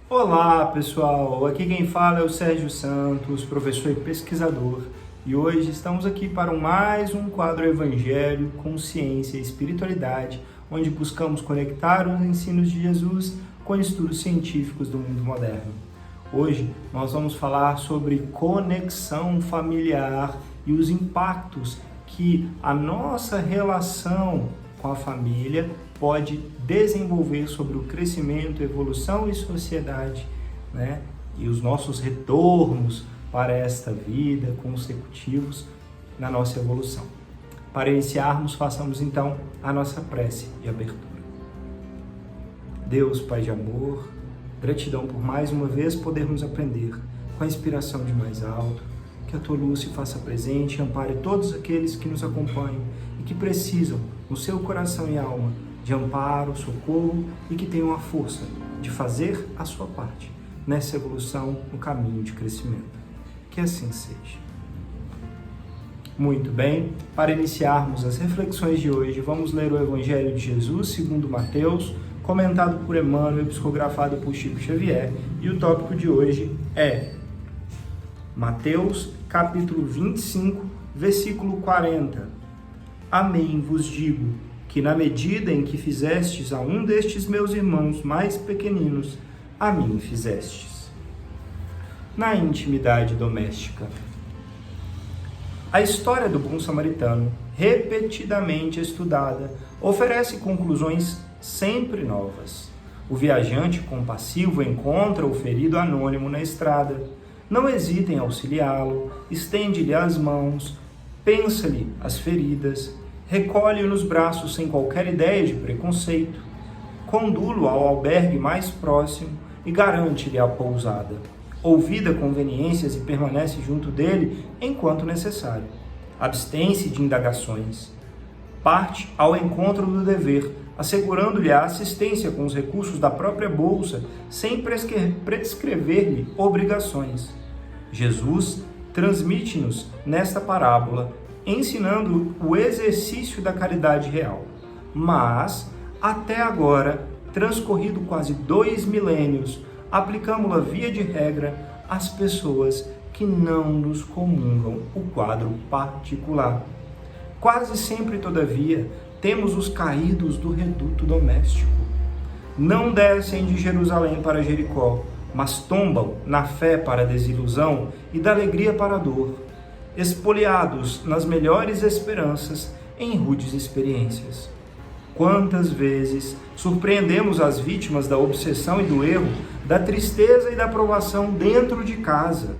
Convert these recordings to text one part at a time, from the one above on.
Olá pessoal, aqui quem fala é o Sérgio Santos, professor e pesquisador, e hoje estamos aqui para mais um quadro Evangelho, Consciência e Espiritualidade, onde buscamos conectar os ensinos de Jesus com estudos científicos do mundo moderno. Hoje nós vamos falar sobre conexão familiar e os impactos que a nossa relação com a família pode desenvolver sobre o crescimento, evolução e sociedade, né? E os nossos retornos para esta vida consecutivos na nossa evolução. Para iniciarmos, façamos então a nossa prece e abertura. Deus, Pai de amor, gratidão por mais uma vez podermos aprender com a inspiração de mais alto, que a Tua luz se faça presente e ampare todos aqueles que nos acompanham e que precisam, no seu coração e alma, de amparo, socorro e que tenham a força de fazer a sua parte nessa evolução, no caminho de crescimento. Que assim seja. Muito bem, para iniciarmos as reflexões de hoje, vamos ler o Evangelho de Jesus segundo Mateus, comentado por Emmanuel e psicografado por Chico Xavier, e o tópico de hoje é Mateus, capítulo 25, versículo 40. Amém vos digo, que na medida em que fizestes a um destes meus irmãos mais pequeninos, a mim fizestes. Na intimidade doméstica. A história do bom samaritano, repetidamente estudada, oferece conclusões sempre novas. O viajante compassivo encontra o ferido anônimo na estrada, não hesita em auxiliá-lo, estende-lhe as mãos, pensa-lhe as feridas, recolhe-o nos braços sem qualquer ideia de preconceito, conduz-o ao albergue mais próximo e garante-lhe a pousada. Ouvida conveniências e permanece junto dele enquanto necessário. Abstém-se de indagações. Parte ao encontro do dever, assegurando-lhe a assistência com os recursos da própria bolsa, sem prescrever-lhe obrigações. Jesus transmite-nos nesta parábola ensinando o exercício da caridade real. Mas, até agora, transcorrido quase 2 milênios, aplicamos-la via de regra às pessoas que não nos comungam o quadro particular. Quase sempre, todavia, temos os caídos do reduto doméstico. Não descem de Jerusalém para Jericó, mas tombam na fé para a desilusão e da alegria para a dor, espoliados nas melhores esperanças em rudes experiências. Quantas vezes surpreendemos as vítimas da obsessão e do erro, da tristeza e da provação dentro de casa.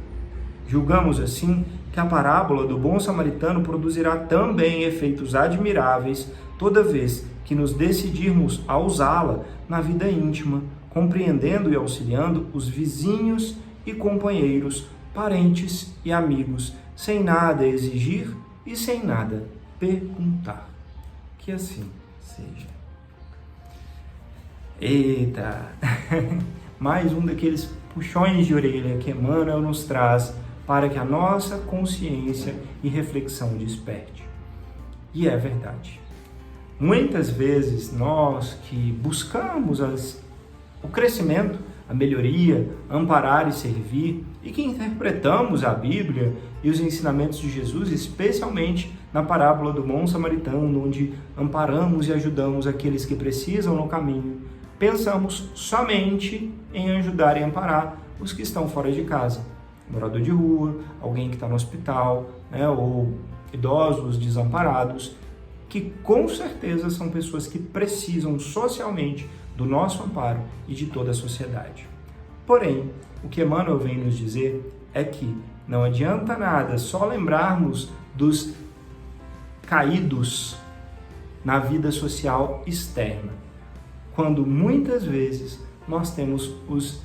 Julgamos assim que a parábola do bom samaritano produzirá também efeitos admiráveis toda vez que nos decidirmos a usá-la na vida íntima, compreendendo e auxiliando os vizinhos e companheiros, parentes e amigos, sem nada exigir e sem nada perguntar. Que assim seja. Eita! Mais um daqueles puxões de orelha que Emmanuel nos traz para que a nossa consciência e reflexão desperte. E é verdade. Muitas vezes nós que buscamos o crescimento, a melhoria, amparar e servir, e que interpretamos a Bíblia e os ensinamentos de Jesus, especialmente na parábola do bom samaritano, onde amparamos e ajudamos aqueles que precisam no caminho, pensamos somente em ajudar e amparar os que estão fora de casa, morador de rua, alguém que está no hospital, né, ou idosos desamparados, que com certeza são pessoas que precisam socialmente do nosso amparo e de toda a sociedade. Porém, o que Emmanuel vem nos dizer é que não adianta nada só lembrarmos dos caídos na vida social externa, quando muitas vezes nós temos os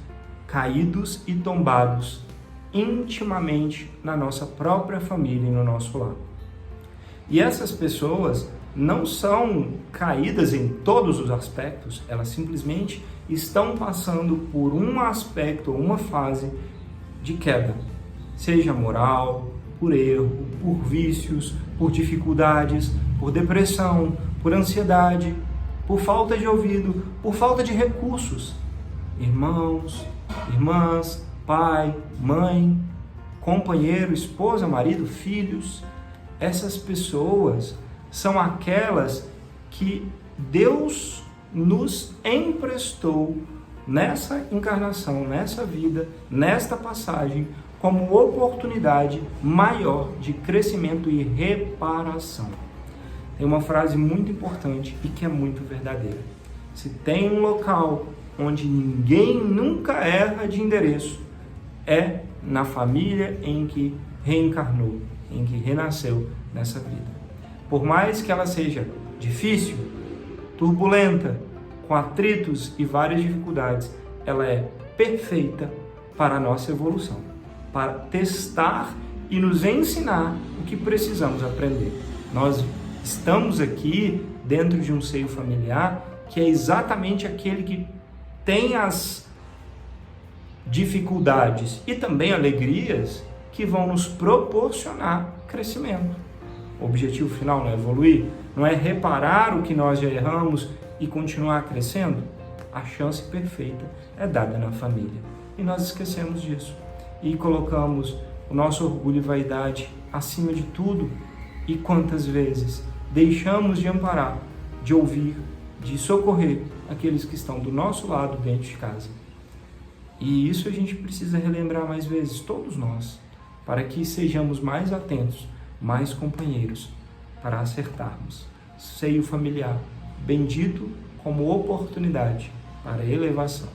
caídos e tombados intimamente na nossa própria família e no nosso lar. E essas pessoas não são caídas em todos os aspectos, elas simplesmente estão passando por um aspecto ou uma fase de queda, seja moral, por erro, por vícios, por dificuldades, por depressão, por ansiedade, por falta de ouvido, por falta de recursos. irmãos, irmãs, pai, mãe, companheiro, esposa, marido, filhos. Essas pessoas são aquelas que Deus nos emprestou nessa encarnação, nessa vida, nesta passagem, como oportunidade maior de crescimento e reparação. Tem uma frase muito importante e que é muito verdadeira. Se tem um local onde ninguém nunca erra de endereço, é na família em que reencarnou, em que renasceu nessa vida. Por mais que ela seja difícil, turbulenta, com atritos e várias dificuldades, ela é perfeita para a nossa evolução, para testar e nos ensinar o que precisamos aprender. Nós estamos aqui dentro de um seio familiar que é exatamente aquele que tem as dificuldades e também alegrias que vão nos proporcionar crescimento. O objetivo final não é evoluir, não é reparar o que nós já erramos e continuar crescendo. A chance perfeita é dada na família. E nós esquecemos disso. E colocamos o nosso orgulho e vaidade acima de tudo. E quantas vezes deixamos de amparar, de ouvir, de socorrer aqueles que estão do nosso lado dentro de casa. E isso a gente precisa relembrar mais vezes, todos nós, para que sejamos mais atentos, mais companheiros, para acertarmos. Seio familiar, bendito como oportunidade para elevação.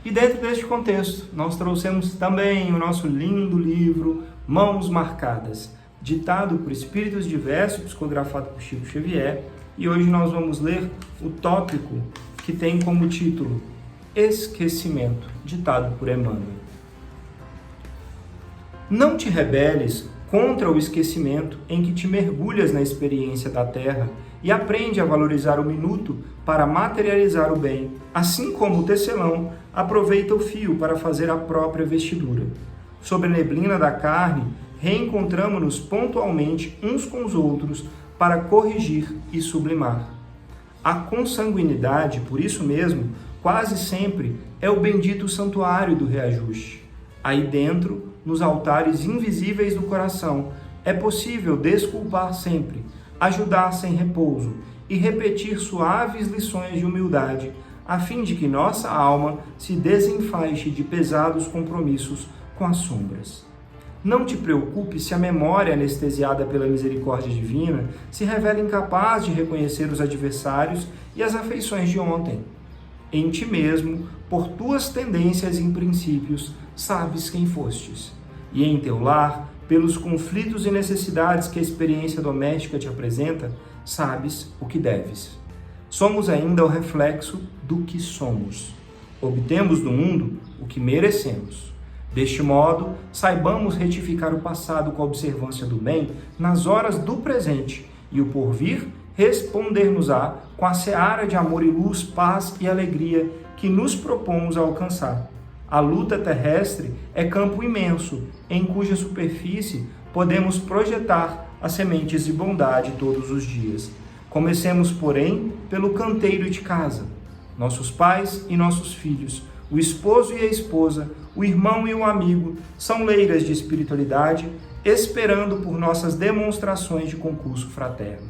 E dentro deste contexto, nós trouxemos também o nosso lindo livro Mãos Marcadas, ditado por espíritos diversos, psicografado por Chico Xavier, e hoje nós vamos ler o tópico que tem como título Esquecimento, ditado por Emmanuel. Não te rebeles contra o esquecimento em que te mergulhas na experiência da terra e aprende a valorizar o minuto para materializar o bem, assim como o tecelão aproveita o fio para fazer a própria vestidura. Sob a neblina da carne, reencontramo-nos pontualmente uns com os outros para corrigir e sublimar. A consanguinidade, por isso mesmo, quase sempre é o bendito santuário do reajuste. Aí dentro, nos altares invisíveis do coração, é possível desculpar sempre, ajudar sem repouso e repetir suaves lições de humildade, a fim de que nossa alma se desenfaixe de pesados compromissos com as sombras. Não te preocupe se a memória anestesiada pela misericórdia divina se revela incapaz de reconhecer os adversários e as afeições de ontem. Em ti mesmo, por tuas tendências e princípios, sabes quem fostes. E em teu lar, pelos conflitos e necessidades que a experiência doméstica te apresenta, sabes o que deves. Somos ainda o reflexo do que somos. Obtemos do mundo o que merecemos. Deste modo, saibamos retificar o passado com a observância do bem nas horas do presente e o porvir responder-nos-á com a seara de amor e luz, paz e alegria que nos propomos a alcançar. A luta terrestre é campo imenso, em cuja superfície podemos projetar as sementes de bondade todos os dias. Comecemos, porém, pelo canteiro de casa. Nossos pais e nossos filhos, o esposo e a esposa, o irmão e o amigo, são leiras de espiritualidade, esperando por nossas demonstrações de concurso fraterno.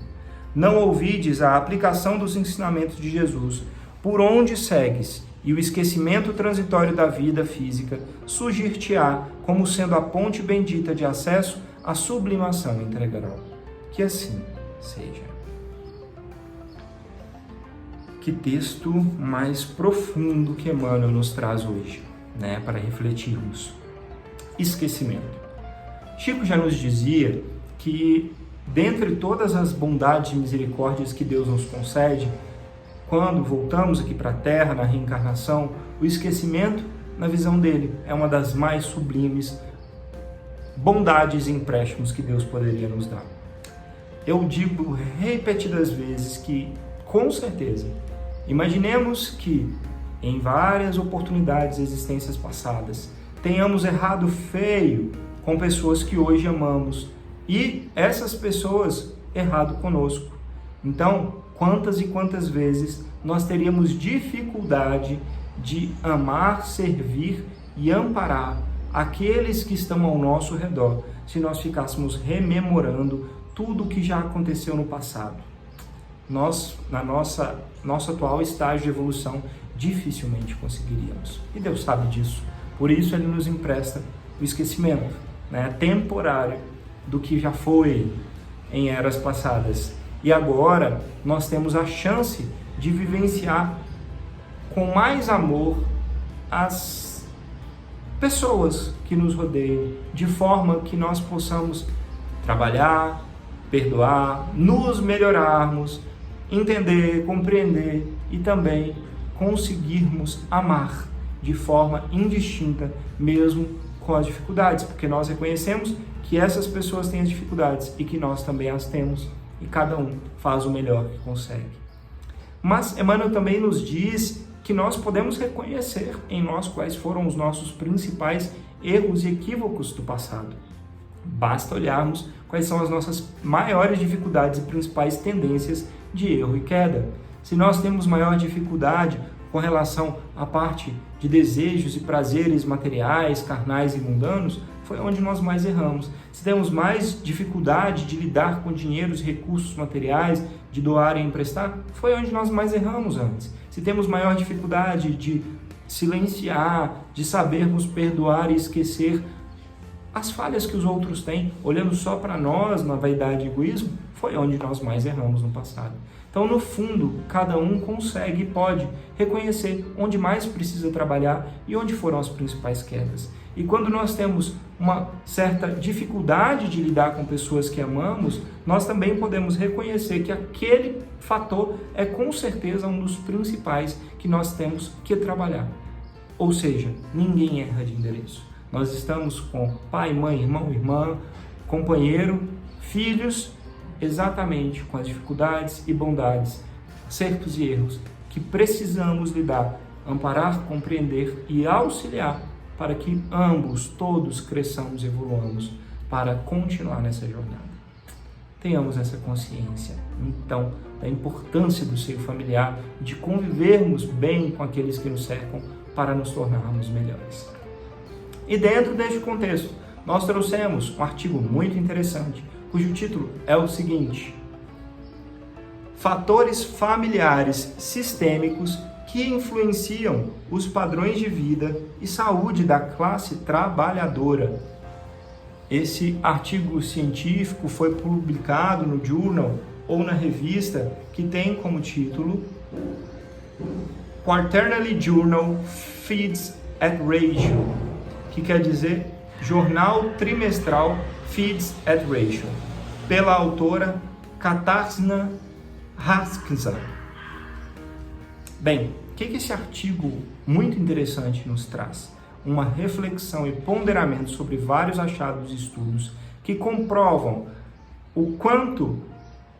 Não ouvides a aplicação dos ensinamentos de Jesus, por onde segues, e o esquecimento transitório da vida física surgir-te-á como sendo a ponte bendita de acesso à sublimação integral. Que assim seja. Que texto mais profundo que Emmanuel nos traz hoje, para refletirmos. Esquecimento. Chico já nos dizia que, dentre todas as bondades e misericórdias que Deus nos concede, quando voltamos aqui para a Terra, na reencarnação, o esquecimento, na visão dele, é uma das mais sublimes bondades e empréstimos que Deus poderia nos dar. Eu digo repetidas vezes que, com certeza, imaginemos que, em várias oportunidades e existências passadas, tenhamos errado feio com pessoas que hoje amamos e essas pessoas errado conosco. Então, quantas e quantas vezes nós teríamos dificuldade de amar, servir e amparar aqueles que estão ao nosso redor, se nós ficássemos rememorando tudo o que já aconteceu no passado. Nós, na nosso atual estágio de evolução, dificilmente conseguiríamos. E Deus sabe disso. Por isso Ele nos empresta o esquecimento, temporário, do que já foi em eras passadas. E agora nós temos a chance de vivenciar com mais amor as pessoas que nos rodeiam, de forma que nós possamos trabalhar, perdoar, nos melhorarmos, entender, compreender e também conseguirmos amar de forma indistinta, mesmo com as dificuldades, porque nós reconhecemos que essas pessoas têm as dificuldades e que nós também as temos, e cada um faz o melhor que consegue. Mas Emmanuel também nos diz que nós podemos reconhecer em nós quais foram os nossos principais erros e equívocos do passado. Basta olharmos quais são as nossas maiores dificuldades e principais tendências de erro e queda. Se nós temos maior dificuldade com relação à parte de desejos e prazeres materiais, carnais e mundanos, foi onde nós mais erramos. Se temos mais dificuldade de lidar com dinheiros e recursos materiais, de doar e emprestar, foi onde nós mais erramos antes. Se temos maior dificuldade de silenciar, de sabermos perdoar e esquecer as falhas que os outros têm, olhando só para nós na vaidade e egoísmo, foi onde nós mais erramos no passado. Então, no fundo, cada um consegue e pode reconhecer onde mais precisa trabalhar e onde foram as principais quedas. E quando nós temos uma certa dificuldade de lidar com pessoas que amamos, nós também podemos reconhecer que aquele fator é com certeza um dos principais que nós temos que trabalhar. Ou seja, ninguém erra de endereço. Nós estamos com pai, mãe, irmão, irmã, companheiro, filhos, exatamente com as dificuldades e bondades, acertos e erros que precisamos lidar, amparar, compreender e auxiliar para que ambos, todos, cresçamos e evoluamos para continuar nessa jornada. Tenhamos essa consciência, então, da importância do seio familiar, de convivermos bem com aqueles que nos cercam para nos tornarmos melhores. E dentro deste contexto, nós trouxemos um artigo muito interessante, cujo título é o seguinte: Fatores familiares sistêmicos que influenciam os padrões de vida e saúde da classe trabalhadora. Esse artigo científico foi publicado no Journal ou na revista que tem como título Quarterly Journal Feeds at Ratio, que quer dizer Jornal Trimestral Feeds at Ratio, pela autora Katarzyna Hasksa. Bem, o que esse artigo muito interessante nos traz? Uma reflexão e ponderamento sobre vários achados e estudos que comprovam o quanto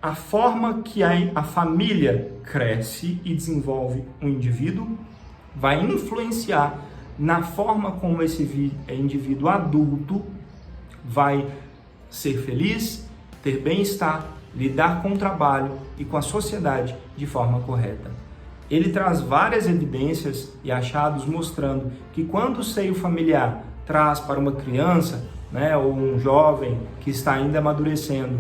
a forma que a família cresce e desenvolve um indivíduo vai influenciar na forma como esse indivíduo adulto vai ser feliz, ter bem-estar, lidar com o trabalho e com a sociedade de forma correta. Ele traz várias evidências e achados mostrando que quando o seio familiar traz para uma criança, ou um jovem que está ainda amadurecendo,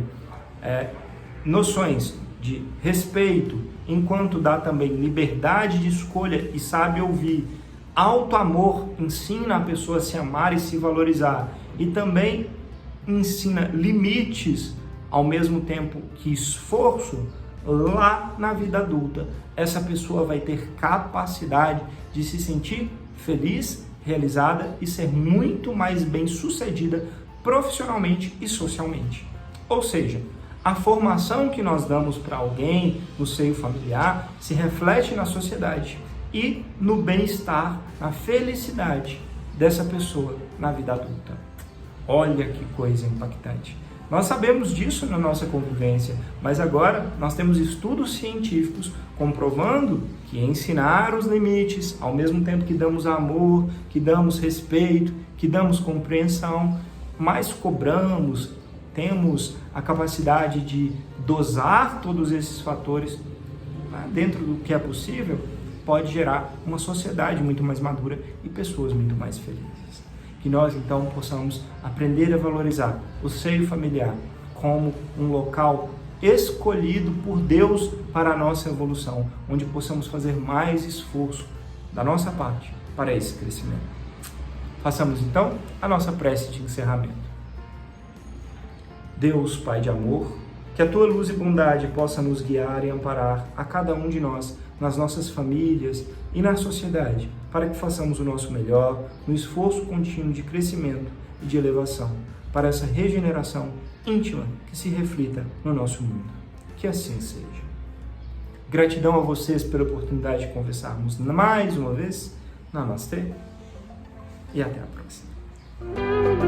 noções de respeito, enquanto dá também liberdade de escolha e sabe ouvir, auto-amor, ensina a pessoa a se amar e se valorizar, e também ensina limites, ao mesmo tempo que esforço, lá na vida adulta, essa pessoa vai ter capacidade de se sentir feliz, realizada e ser muito mais bem-sucedida profissionalmente e socialmente. Ou seja, a formação que nós damos para alguém no seio familiar se reflete na sociedade e no bem-estar, na felicidade dessa pessoa na vida adulta. Olha que coisa impactante. Nós sabemos disso na nossa convivência, mas agora nós temos estudos científicos comprovando que ensinar os limites, ao mesmo tempo que damos amor, que damos respeito, que damos compreensão, mais cobramos, temos a capacidade de dosar todos esses fatores dentro do que é possível, pode gerar uma sociedade muito mais madura e pessoas muito mais felizes. Que nós, então, possamos aprender a valorizar o seio familiar como um local escolhido por Deus para a nossa evolução, onde possamos fazer mais esforço da nossa parte para esse crescimento. Façamos, então, a nossa prece de encerramento. Deus, Pai de amor, que a Tua luz e bondade possa nos guiar e amparar a cada um de nós, nas nossas famílias e na sociedade, para que façamos o nosso melhor no esforço contínuo de crescimento e de elevação, para essa regeneração íntima que se reflita no nosso mundo. Que assim seja. Gratidão a vocês pela oportunidade de conversarmos mais uma vez. Namastê e até a próxima.